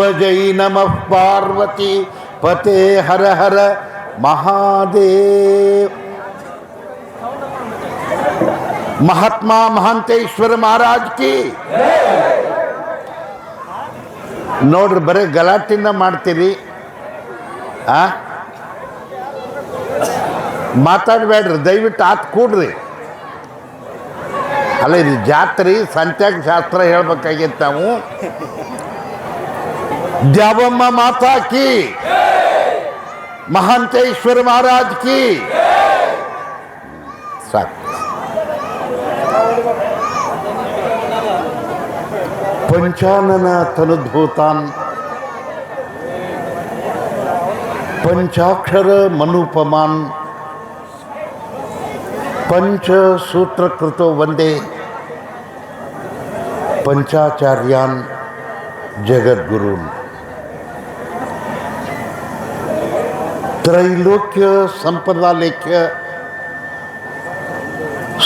ಭಜೈ ನಮಃ ಪಾರ್ವತಿ ಪತೆ ಹರ ಹರ ಮಹಾದೇವ್. ಮಹಾತ್ಮ ಮಹಾಂತೇಶ್ವರ ಮಹಾರಾಜ್ ಕಿ. ನೋಡ್ರಿ, ಬರೀ ಗಲಾಟಿನ ಮಾಡ್ತೀರಿ, ಮಾತಾಡಬೇಡ್ರಿ, ದಯವಿಟ್ಟು ಆತ್ ಕೂಡ್ರಿ. ಅಲ್ಲ, ಇದು ಜಾತ್ರೆ, ಸಂತ್ಯಾಗ ಶಾಸ್ತ್ರ ಹೇಳ್ಬೇಕಾಗಿತ್ತು ನಾವು. ದ್ಯಾವಮ್ಮ ಮಾತಾ ಕಿ, ಮಹಾಂತೇಶ್ವರ ಮಹಾರಾಜ್ ಕಿ. ಸಾಕು. ಪಂಚಾನನ ತನುದ್ಭೂತಾನ್ ಪಂಚಾಕ್ಷರ ಮನುಪಮಾನ್ ಪಂಚಸೂತ್ರಕೃತೋ ವಂದೇ ಪಂಚಾಚಾರ್ಯಾನ್ ಜಗದ್ಗುರುನ್. ತ್ರೈಲೋಕ್ಯ ಸಂಪದಾಲೇಖ್ಯ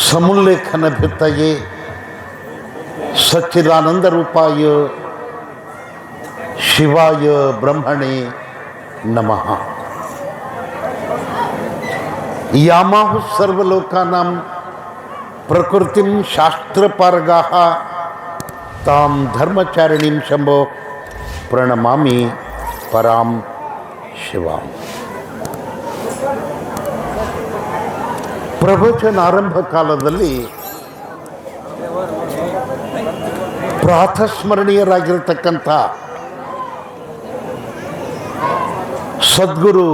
ಸಮುಲ್ಲೇಖನ ಭಿತ್ತಯೇ ಸಚ್ಚಿದಾನಂದ ರೂಪಾಯ ಶಿವಾಯ ಬ್ರಹ್ಮಣೇ ನಮಃ. ಯಾಮಾಹು ಸರ್ವಲೋಕಾನಾಂ ಪ್ರಕೃತಿಂ ಶಾಸ್ತ್ರಪಾರಗಾಃ ತಾಂ ಧರ್ಮಚಾರಿಣೀಂ ಶಂಭೋ ಪ್ರಣಮಾಮಿ ಪರಾಂ ಶಿವಾಂ. ಪ್ರವಚನಾರಂಭ ಕಾಲದಲ್ಲಿ ಪ್ರಾತಸ್ಮರಣೀಯರಾಗಿರತಕ್ಕಂಥ ಸದ್ಗುರು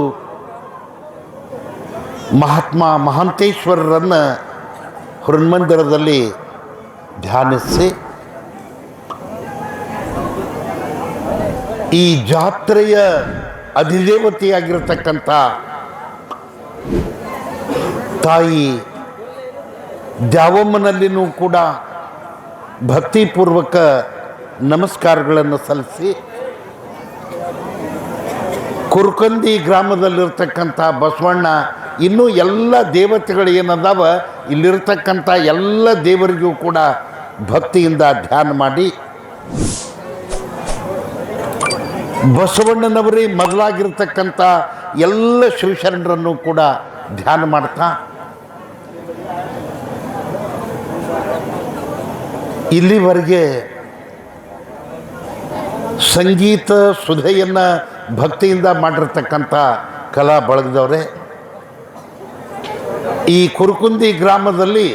ಮಹಾತ್ಮ ಮಹಾಂತೇಶ್ವರರನ್ನು ಹೃನ್ಮಂದಿರದಲ್ಲಿ ಧ್ಯಾನಿಸಿ ಈ ಜಾತ್ರೆಯ ಅಧಿದೇವತೆಯಾಗಿರತಕ್ಕಂಥ ತಾಯಿ ದ್ಯಾವಮ್ಮನಲ್ಲಿನೂ ಕೂಡ ಭಕ್ತಿಪೂರ್ವಕ ನಮಸ್ಕಾರಗಳನ್ನು ಸಲ್ಲಿಸಿ, ಕುರ್ಕಂದಿ ಗ್ರಾಮದಲ್ಲಿರ್ತಕ್ಕಂಥ ಬಸವಣ್ಣ, ಇನ್ನೂ ಎಲ್ಲ ದೇವತೆಗಳು ಏನದಾವ ಇಲ್ಲಿರ್ತಕ್ಕಂಥ ಎಲ್ಲ ದೇವರಿಗೂ ಕೂಡ ಭಕ್ತಿಯಿಂದ ಧ್ಯಾನ ಮಾಡಿ, ಬಸವಣ್ಣನವರೇ ಮೊದಲಾಗಿರ್ತಕ್ಕಂಥ ಎಲ್ಲ ಶಿವಶರಣರನ್ನು ಕೂಡ ಧ್ಯಾನ ಮಾಡ್ತಾ ಇಲ್ಲಿವರೆಗೆ ಸಂಗೀತ ಸುಧೆಯನ್ನು ಭಕ್ತಿಯಿಂದ ಮಾಡಿರ್ತಕ್ಕಂಥ ಕಲಾ ಬಳಗದವರೇ, ಈ ಕುರುಕುಂದಿ ಗ್ರಾಮದಲ್ಲಿ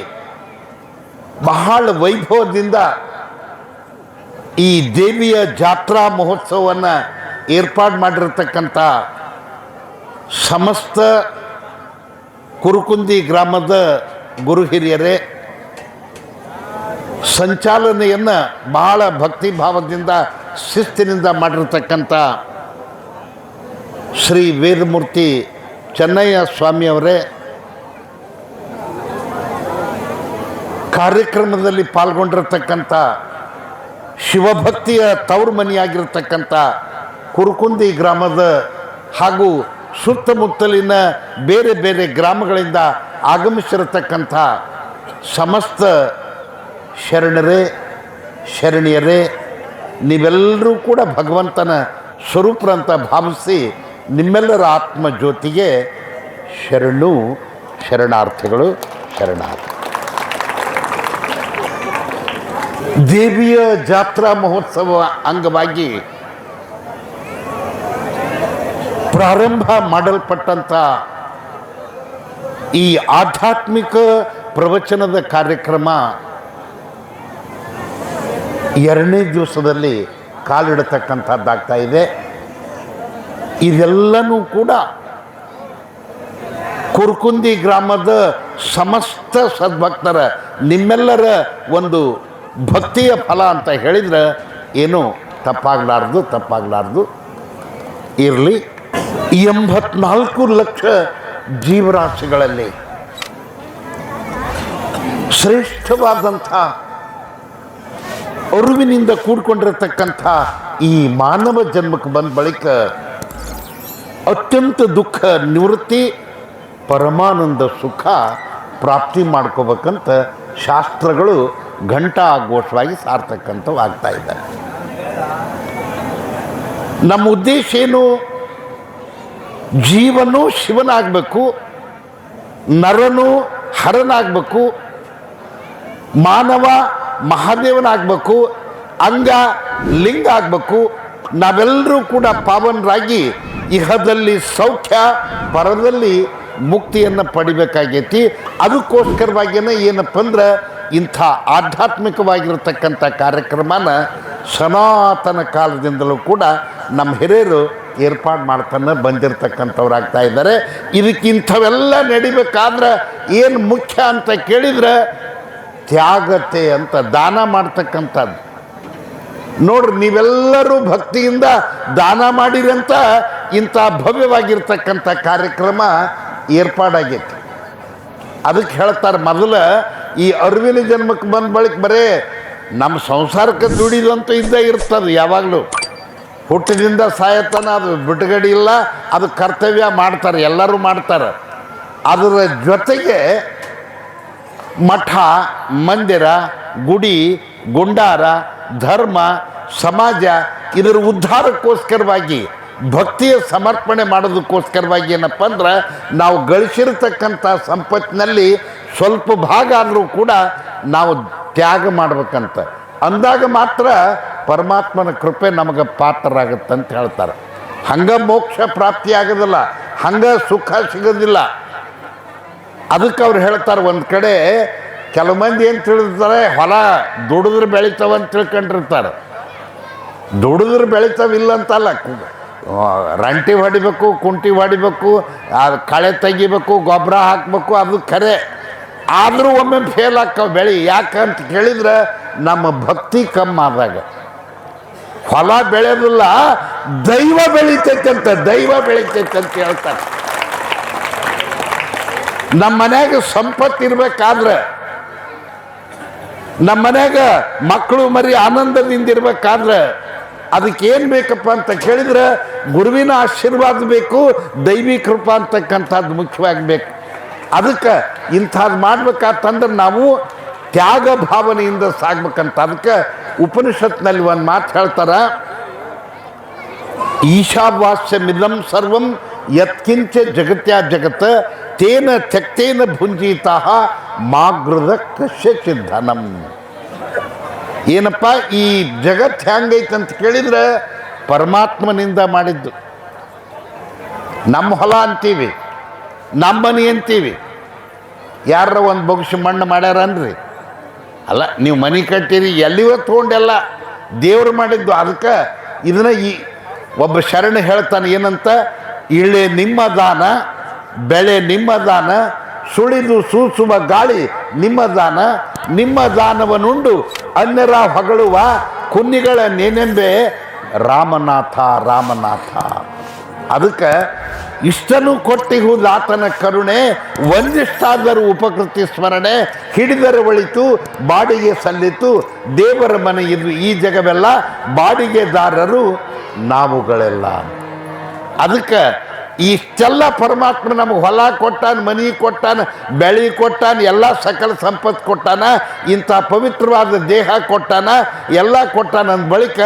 ಬಹಳ ವೈಭವದಿಂದ ಈ ದೇವಿಯ ಜಾತ್ರಾ ಮಹೋತ್ಸವವನ್ನು ಏರ್ಪಾಡು ಮಾಡಿರ್ತಕ್ಕಂಥ ಸಮಸ್ತ ಕುರುಕುಂದಿ ಗ್ರಾಮದ ಗುರು ಹಿರಿಯರೇ, ಸಂಚಾಲನೆಯನ್ನು ಬಹಳ ಭಕ್ತಿ ಭಾವದಿಂದ ಶಿಸ್ತಿನಿಂದ ಮಾಡಿರ್ತಕ್ಕಂಥ ಶ್ರೀ ವೇದಮೂರ್ತಿ ಚೆನ್ನಯ್ಯ ಸ್ವಾಮಿಯವರೇ, ಕಾರ್ಯಕ್ರಮದಲ್ಲಿ ಪಾಲ್ಗೊಂಡಿರ್ತಕ್ಕಂಥ ಶಿವಭಕ್ತಿಯ ತವರು ಮನೆಯಾಗಿರ್ತಕ್ಕಂಥ ಕುರುಕುಂದಿ ಗ್ರಾಮದ ಹಾಗೂ ಸುತ್ತಮುತ್ತಲಿನ ಬೇರೆ ಬೇರೆ ಗ್ರಾಮಗಳಿಂದ ಆಗಮಿಸಿರತಕ್ಕಂಥ ಸಮಸ್ತ ಶರಣರೇ, ಶರಣಿಯರೇ, ನೀವೆಲ್ಲರೂ ಕೂಡ ಭಗವಂತನ ಸ್ವರೂಪರಂತ ಭಾವಿಸಿ ನಿಮ್ಮೆಲ್ಲರ ಆತ್ಮಜ್ಯೋತಿಗೆ ಶರಣು ಶರಣಾರ್ಥಿಗಳು, ಶರಣಾರ್ಥಿ. ದೇವಿಯ ಜಾತ್ರಾ ಮಹೋತ್ಸವ ಅಂಗವಾಗಿ ಪ್ರಾರಂಭ ಮಾಡಲ್ಪಟ್ಟಂಥ ಈ ಆಧ್ಯಾತ್ಮಿಕ ಪ್ರವಚನದ ಕಾರ್ಯಕ್ರಮ ಎರಡನೇ ದಿವಸದಲ್ಲಿ ಕಾಲಿಡತಕ್ಕಂಥದ್ದಾಗ್ತಾ ಇದೆ. ಇದೆಲ್ಲನೂ ಕೂಡ ಕುರುಕುಂದಿ ಗ್ರಾಮದ ಸಮಸ್ತ ಸದ್ಭಕ್ತರ ನಿಮ್ಮೆಲ್ಲರ ಒಂದು ಭಕ್ತಿಯ ಫಲ ಅಂತ ಹೇಳಿದರೆ ಏನೂ ತಪ್ಪಾಗಲಾರ್ದು ಇರಲಿ. 84 ಲಕ್ಷ ಜೀವರಾಶಿಗಳಲ್ಲಿ ಶ್ರೇಷ್ಠವಾದಂಥ ಅರಿವಿನಿಂದ ಕೂಡಿಕೊಂಡಿರತಕ್ಕಂಥ ಈ ಮಾನವ ಜನ್ಮಕ್ಕೆ ಬಂದ ಬಳಿಕ ಅತ್ಯಂತ ದುಃಖ ನಿವೃತ್ತಿ, ಪರಮಾನಂದ ಸುಖ ಪ್ರಾಪ್ತಿ ಮಾಡ್ಕೋಬೇಕಂತ ಶಾಸ್ತ್ರಗಳು ಘಂಟಾಘೋಷವಾಗಿ ಸಾರ್ತಕ್ಕಂಥವು ಆಗ್ತಾ ಇದ್ದಾರೆ. ನಮ್ಮ ಉದ್ದೇಶ ಏನು? ಜೀವನು ಶಿವನಾಗಬೇಕು, ನರನು ಹರನಾಗಬೇಕು, ಮಾನವ ಮಹಾದೇವನಾಗಬೇಕು, ಅಂಗ ಲಿಂಗ ಆಗಬೇಕು. ನಾವೆಲ್ಲರೂ ಕೂಡ ಪಾವನರಾಗಿ ಇಹದಲ್ಲಿ ಸೌಖ್ಯ, ಪರದಲ್ಲಿ ಮುಕ್ತಿಯನ್ನು ಪಡಿಬೇಕಾಗೈತಿ. ಅದಕ್ಕೋಸ್ಕರವಾಗಿಯೇ ಏನಪ್ಪ ಅಂದ್ರೆ ಇಂಥ ಆಧ್ಯಾತ್ಮಿಕವಾಗಿರ್ತಕ್ಕಂಥ ಕಾರ್ಯಕ್ರಮನ ಸನಾತನ ಕಾಲದಿಂದಲೂ ಕೂಡ ನಮ್ಮ ಹಿರಿಯರು ಏರ್ಪಾಡು ಮಾಡ್ತಾನೆ ಬಂದಿರತಕ್ಕಂಥವ್ರಾಗ್ತಾ ಇದ್ದಾರೆ. ಇದಕ್ಕಿಂಥವೆಲ್ಲ ನಡಿಬೇಕಾದ್ರೆ ಏನು ಮುಖ್ಯ ಅಂತ ಕೇಳಿದ್ರೆ ತ್ಯಾಗತೆ ಅಂತ, ದಾನ ಮಾಡ್ತಕ್ಕಂಥದ್ದು. ನೋಡ್ರಿ, ನೀವೆಲ್ಲರೂ ಭಕ್ತಿಯಿಂದ ದಾನ ಮಾಡಿರಂತ ಇಂಥ ಭವ್ಯವಾಗಿರ್ತಕ್ಕಂಥ ಕಾರ್ಯಕ್ರಮ ಏರ್ಪಾಡಾಗೈತಿ. ಅದಕ್ಕೆ ಹೇಳ್ತಾರೆ, ಮೊದಲು ಈ ಅರಿವಿನ ಜನ್ಮಕ್ಕೆ ಬಂದ ಬಳಿಕ ಬರೇ ನಮ್ಮ ಸಂಸಾರಕ್ಕೆ ದುಡಿದಂತೂ ಇದ್ದೇ ಇರ್ತದೆ. ಯಾವಾಗಲೂ ಹುಟ್ಟಿದಿಂದ ಸಾಯತನ ಅದು ಬಿಡುಗಡೆ ಇಲ್ಲ, ಅದು ಕರ್ತವ್ಯ ಮಾಡ್ತಾರೆ, ಎಲ್ಲರೂ ಮಾಡ್ತಾರೆ. ಅದರ ಜೊತೆಗೆ ಮಠ, ಮಂದಿರ, ಗುಡಿ, ಗುಂಡಾರ, ಧರ್ಮ, ಸಮಾಜ ಇದರ ಉದ್ಧಾರಕ್ಕೋಸ್ಕರವಾಗಿ ಭಕ್ತಿಯ ಸಮರ್ಪಣೆ ಮಾಡೋದಕ್ಕೋಸ್ಕರವಾಗಿ ಏನಪ್ಪ ಅಂದ್ರೆ ನಾವು ಗಳಿಸಿರ್ತಕ್ಕಂಥ ಸಂಪತ್ತಿನಲ್ಲಿ ಸ್ವಲ್ಪ ಭಾಗ ಆದರೂ ಕೂಡ ನಾವು ತ್ಯಾಗ ಮಾಡ್ಬೇಕಂತ ಅಂದಾಗ ಮಾತ್ರ ಪರಮಾತ್ಮನ ಕೃಪೆ ನಮಗೆ ಪಾತ್ರರಾಗುತ್ತಂತ ಹೇಳ್ತಾರೆ. ಹಂಗೆ ಮೋಕ್ಷ ಪ್ರಾಪ್ತಿ ಆಗೋದಿಲ್ಲ, ಹಂಗೆ ಸುಖ ಸಿಗೋದಿಲ್ಲ. ಅದಕ್ಕೆ ಅವ್ರು ಹೇಳ್ತಾರೆ, ಒಂದು ಕಡೆ ಕೆಲವು ಮಂದಿ ಏನು ತಿಳಿದಿರ್ತಾರೆ, ಹೊಲ ದುಡಿದ್ರೆ ಬೆಳಿತಾವಂತ ತಿಳ್ಕೊಂಡಿರ್ತಾರೆ. ದುಡಿದ್ರೆ ಬೆಳಿತಾವಿಲ್ಲ ಅಂತಲ್ಲ, ರಂಟಿ ಹೊಡಿಬೇಕು, ಕುಂಟಿ ಹೊಡಿಬೇಕು, ಕಳೆ ತೆಗಿಬೇಕು, ಗೊಬ್ಬರ ಹಾಕಬೇಕು, ಅದು ಖರೆ. ಆದರೂ ಒಮ್ಮೆ ಫೇಲ್ ಆಗ್ತಾವೆ ಬೆಳೆ. ಯಾಕಂತ ಕೇಳಿದ್ರೆ ನಮ್ಮ ಭಕ್ತಿ ಕಮ್ಮಾದಾಗ. ಹೊಲ ಬೆಳೆಯೋದಿಲ್ಲ, ದೈವ ಬೆಳಿತೈತಂತ, ದೈವ ಬೆಳಿತೈತೆ ಅಂತ ಹೇಳ್ತಾರೆ. ನಮ್ಮ ಮನ್ಯಾಗ ಸಂಪತ್ತು ಇರ್ಬೇಕಾದ್ರೆ, ನಮ್ಮ ಮನ್ಯಾಗ ಮಕ್ಕಳು ಮರಿ ಆನಂದದಿಂದ ಇರ್ಬೇಕಾದ್ರೆ ಅದಕ್ಕೇನು ಬೇಕಪ್ಪ ಅಂತ ಕೇಳಿದ್ರೆ ಗುರುವಿನ ಆಶೀರ್ವಾದ ಬೇಕು, ದೈವಿ ಕೃಪಾ ಅಂತಕ್ಕಂಥದ್ದು ಮುಖ್ಯವಾಗಬೇಕು. ಅದಕ್ಕೆ ಇಂಥದ್ದು ಮಾಡ್ಬೇಕಾತಂದ್ರೆ ನಾವು ತ್ಯಾಗ ಭಾವನೆಯಿಂದ ಸಾಗ್ಬೇಕಂತ. ಅದಕ್ಕೆ ಉಪನಿಷತ್ನಲ್ಲಿ ಒಂದು ಮಾತು ಹೇಳ್ತಾರೆ, ಈಶಾವಾಸ್ಯ ಮಿದಂ ಸರ್ವಂ ಯತ್ಕಿಂಚ ಜಗತ್ಯ ಜಗತ್ ತೇನ ತ್ಯಕ್ತೇನ ಭುಂಜೀತಾ ಮಾಗೃದ ಕಶ್ಯಚಿಧನಂ. ಏನಪ್ಪ ಈ ಜಗತ್ತು ಹೆಂಗೈತಂತ ಕೇಳಿದ್ರೆ ಪರಮಾತ್ಮನಿಂದ ಮಾಡಿದ್ದು. ನಮ್ಮ ಹೊಲ ಅಂತೀವಿ, ನಮ್ಮ ಮನೆ ಅಂತೀವಿ. ಯಾರ ಒಂದು ಬೊಗಸು ಮಣ್ಣು ಮಾಡ್ಯಾರನ್ರಿ? ಅಲ್ಲ, ನೀವು ಮನೆ ಕಟ್ಟಿರಿ, ಎಲ್ಲಿವೋ ತೊಗೊಂಡೆಲ್ಲ ದೇವ್ರು ಮಾಡಿದ್ದು. ಅದಕ್ಕೆ ಇದನ್ನ ಈ ಒಬ್ಬ ಶರಣ ಹೇಳ್ತಾನೆ, ಏನಂತ, ಇಳೆ ನಿಮ್ಮ ದಾನ, ಬೆಳೆ ನಿಮ್ಮ ದಾನ, ಸುಳಿದು ಸೂಸುವ ಗಾಳಿ ನಿಮ್ಮ ದಾನ, ನಿಮ್ಮ ದಾನವನ್ನುಂಡು ಅನ್ಯರ ಹೊಗಳುವ ಕುನ್ನಿಗಳ ನೇನೆಂಬೆ ರಾಮನಾಥ ರಾಮನಾಥ. ಅದಕ್ಕೆ ಇಷ್ಟನ್ನು ಕೊಟ್ಟಿಹುದು ಆತನ ಕರುಣೆ, ಒಂದಿಷ್ಟಾದರೂ ಉಪಕೃತಿ ಸ್ಮರಣೆ, ಹಿಡಿದರೆ ಒಳಿತು ಬಾಡಿಗೆ ಸಲ್ಲಿತು ದೇವರ ಮನೆ ಇದು ಈ ಜಗವೆಲ್ಲ, ಬಾಡಿಗೆದಾರರು ನಾವುಗಳೆಲ್ಲ. ಅದಕ್ಕೆ ಇಷ್ಟೆಲ್ಲ ಪರಮಾತ್ಮ ನಮಗೆ ಹೊಲ ಕೊಟ್ಟಾನ, ಮನೆ ಕೊಟ್ಟಾನ, ಬೆಳೆ ಕೊಟ್ಟಾನ, ಎಲ್ಲ ಸಕಲ ಸಂಪತ್ತು ಕೊಟ್ಟಾನ, ಇಂಥ ಪವಿತ್ರವಾದ ದೇಹ ಕೊಟ್ಟಾನ, ಎಲ್ಲ ಕೊಟ್ಟಾನ. ಅಂದ ಬಳಿಕ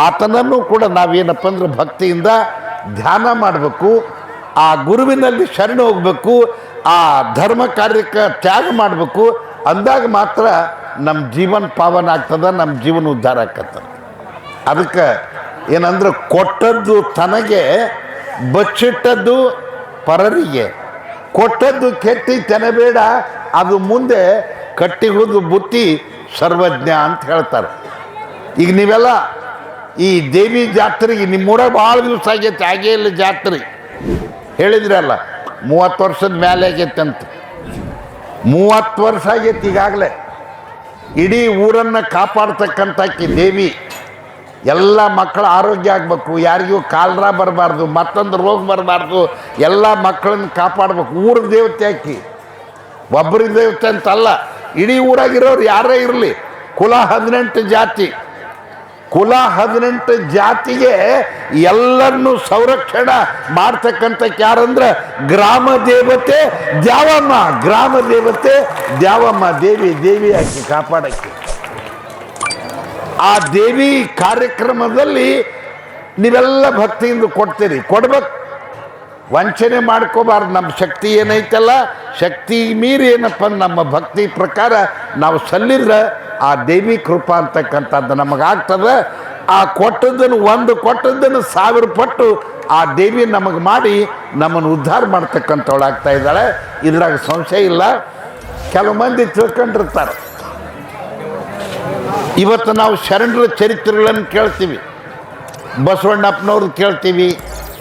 ಆತನನ್ನು ಕೂಡ ನಾವೇನಪ್ಪ ಅಂದ್ರೆ ಭಕ್ತಿಯಿಂದ ಧ್ಯಾನ ಮಾಡಬೇಕು, ಆ ಗುರುವಿನಲ್ಲಿ ಶರಣ ಹೋಗಬೇಕು, ಆ ಧರ್ಮ ಕಾರ್ಯಕ್ಕೆ ತ್ಯಾಗ ಮಾಡಬೇಕು. ಅಂದಾಗ ಮಾತ್ರ ನಮ್ಮ ಜೀವನ ಪಾವನ ಆಗ್ತದೆ, ನಮ್ಮ ಜೀವನ ಉದ್ಧಾರ ಆಗ್ತದೆ. ಅದಕ್ಕೆ ಏನಂದ್ರೆ ಕೊಟ್ಟದ್ದು ತನಗೆ, ಬಚ್ಚಿಟ್ಟದ್ದು ಪರರಿಗೆ, ಕೊಟ್ಟದ್ದು ಕೆಟ್ಟಿ ತೆನಬೇಡ, ಅದು ಮುಂದೆ ಕಟ್ಟಿಹುದು ಬುತ್ತಿ ಸರ್ವಜ್ಞ ಅಂತ ಹೇಳ್ತಾರೆ. ಈಗ ನೀವೆಲ್ಲ ಈ ದೇವಿ ಜಾತ್ರೆಗೆ ನಿಮ್ಮೂರ ಭಾಳ ದಿವಸ ಆಗೈತೆ, ಹಾಗೇ ಇಲ್ಲ ಜಾತ್ರೆ ಹೇಳಿದ್ರಲ್ಲ, 30 ವರ್ಷದ ಮೇಲೆ ಆಗೈತೆ ಅಂತ. 30 ವರ್ಷ ಆಗೈತೆ ಈಗಾಗಲೇ. ಇಡೀ ಊರನ್ನು ಕಾಪಾಡ್ತಕ್ಕಂಥಕ್ಕಿ ದೇವಿ. ಎಲ್ಲ ಮಕ್ಕಳ ಆರೋಗ್ಯ ಆಗಬೇಕು, ಯಾರಿಗೂ ಕಾಲ್ರ ಬರಬಾರ್ದು, ಮತ್ತೊಂದು ರೋಗ ಬರಬಾರ್ದು, ಎಲ್ಲ ಮಕ್ಕಳನ್ನು ಕಾಪಾಡಬೇಕು. ಊರ ದೇವತೆ ಆಕಿ, ಒಬ್ಬರಿಗೆ ದೇವತೆ ಅಂತಲ್ಲ, ಇಡೀ ಊರಾಗಿರೋರು ಯಾರೇ ಇರಲಿ. ಕುಲ 18 ಜಾತಿ, ಕುಲ 18 ಜಾತಿಗೆ ಎಲ್ಲರನ್ನೂ ಸಂರಕ್ಷಣೆ ಮಾಡ್ತಕ್ಕಂಥ ಯಾರಂದ್ರೆ ಗ್ರಾಮ ದೇವತೆ ದ್ಯಾವಮ್ಮ. ಗ್ರಾಮ ದೇವತೆ ದ್ಯಾವಮ್ಮ, ದೇವಿ ಆಕಿ ಕಾಪಾಡಕ್ಕೆ. ಆ ದೇವಿ ಕಾರ್ಯಕ್ರಮದಲ್ಲಿ ನೀವೆಲ್ಲ ಭಕ್ತಿಯಿಂದ ಕೊಡ್ತೀರಿ, ಕೊಡ್ಬೇಕು, ವಂಚನೆ ಮಾಡ್ಕೋಬಾರ್ದು. ನಮ್ಮ ಶಕ್ತಿ ಏನೈತಲ್ಲ, ಶಕ್ತಿ ಮೀರಿ ಏನಪ್ಪ ನಮ್ಮ ಭಕ್ತಿ ಪ್ರಕಾರ ನಾವು ಸಲ್ಲಿದ್ರೆ ಆ ದೇವಿ ಕೃಪಾ ಅಂತಕ್ಕಂಥದ್ದು ನಮಗಾಗ್ತದೆ. ಆ ಕೊಟ್ಟದ್ದನ್ನು ಕೊಟ್ಟದ್ದನ್ನು 1000 ಪಟ್ಟು ಆ ದೇವಿ ನಮಗೆ ಮಾಡಿ ನಮ್ಮನ್ನು ಉದ್ಧಾರ ಮಾಡ್ತಕ್ಕಂಥವಳಾಗ್ತಾ ಇದ್ದಾಳೆ. ಇದ್ರಾಗ ಸಂಶಯ ಇಲ್ಲ. ಕೆಲವು ಮಂದಿ ತಿಳ್ಕೊಂಡಿರ್ತಾರೆ. ಇವತ್ತು ನಾವು ಶರಣರ ಚರಿತ್ರೆಗಳನ್ನು ಕೇಳ್ತೀವಿ, ಬಸವಣ್ಣಪ್ಪನವ್ರದ್ದು ಕೇಳ್ತೀವಿ,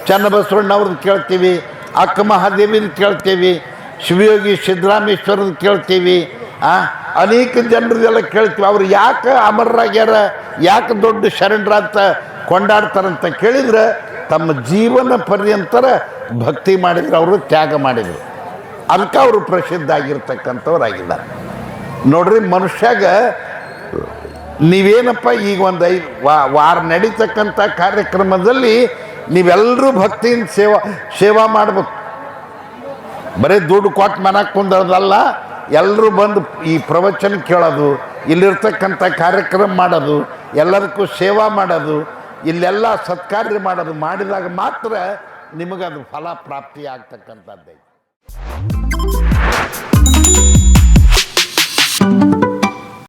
ಚನ್ನಬಸವಣ್ಣವ್ರದ್ದು ಕೇಳ್ತೀವಿ, ಅಕ್ಕ ಮಹಾದೇವಿನ ಕೇಳ್ತೀವಿ, ಶಿವಯೋಗಿ ಸಿದ್ದರಾಮೇಶ್ವರದ ಕೇಳ್ತೀವಿ, ಅನೇಕ ಜನರದೆಲ್ಲ ಕೇಳ್ತೀವಿ. ಅವ್ರು ಯಾಕೆ ಅಮರರಾಗ್ಯಾರ, ಯಾಕೆ ದೊಡ್ಡ ಶರಣರಂತ ಕೊಂಡಾಡ್ತಾರಂತ ಕೇಳಿದ್ರೆ ತಮ್ಮ ಜೀವನ ಪರ್ಯಂತರ ಭಕ್ತಿ ಮಾಡಿದ್ರು, ಅವರು ತ್ಯಾಗ ಮಾಡಿದರು. ಅದಕ್ಕೆ ಅವರು ಪ್ರಸಿದ್ಧ ಆಗಿರ್ತಕ್ಕಂಥವ್ರಾಗಿದ್ದಾರೆ. ನೋಡ್ರಿ, ಮನುಷ್ಯಾಗ ನೀವೇನಪ್ಪ ಈಗ ಒಂದು ವಾರ ನಡೀತಕ್ಕಂಥ ಕಾರ್ಯಕ್ರಮದಲ್ಲಿ ನೀವೆಲ್ಲರೂ ಭಕ್ತಿಯಿಂದ ಸೇವಾ ಮಾಡ್ಬೇಕು. ಬರೀ ದುಡ್ಡು ಕೊಟ್ಟು ಮನಕ್ಕೆ ಕುಂದೋದಲ್ಲ, ಎಲ್ಲರೂ ಬಂದು ಈ ಪ್ರವಚನ ಕೇಳೋದು, ಇಲ್ಲಿರ್ತಕ್ಕಂಥ ಕಾರ್ಯಕ್ರಮ ಮಾಡೋದು, ಎಲ್ಲದಕ್ಕೂ ಸೇವಾ ಮಾಡೋದು, ಇಲ್ಲೆಲ್ಲ ಸತ್ಕಾರ್ಯ ಮಾಡೋದು ಮಾಡಿದಾಗ ಮಾತ್ರ ನಿಮಗದು ಫಲ ಪ್ರಾಪ್ತಿ ಆಗ್ತಕ್ಕಂಥದ್ದು.